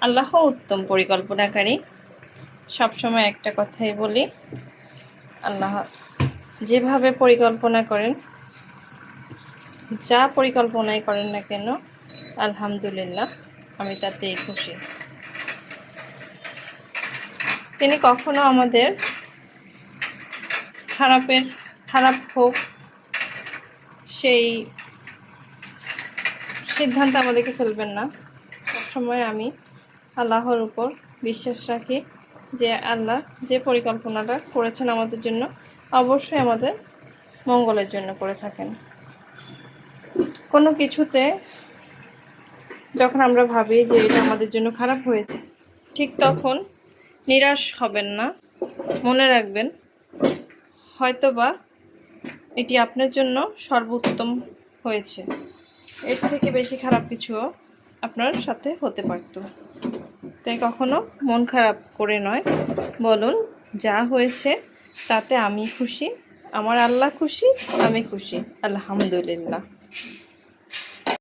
আল্লাহ উত্তম পরিকল্পনাকারী। সবসময় একটা কথাই বলি, আল্লাহ যেভাবে পরিকল্পনা করেন, যা পরিকল্পনাই করেন না কেন, আলহামদুলিল্লাহ আমি তাতেই খুশি। তিনি কখনো আমাদের খারাপ হোক সেই সিদ্ধান্ত আমাদেরকে ফেলবেন না। সবসময় আমি আল্লাহর উপর বিশ্বাস রাখি যে আল্লাহ যে পরিকল্পনাটা করেছেন আমাদের জন্য অবশ্যই আমাদের মঙ্গলের জন্য করে থাকেন। কোনো কিছুতে যখন আমরা ভাবি যে এটা আমাদের জন্য খারাপ হয়েছে, ঠিক তখন নিরাশ হবেন না। মনে রাখবেন হয়তোবা এটি আপনার জন্য সর্বোত্তম হয়েছে, এর থেকে বেশি খারাপ কিছুও আপনার সাথে হতে পারত। তাই কখনো মন খারাপ করে নয়, বলুন যা হয়েছে তাতে আমি খুশি, আমার আল্লাহ খুশি, আমি খুশি, আলহামদুলিল্লাহ।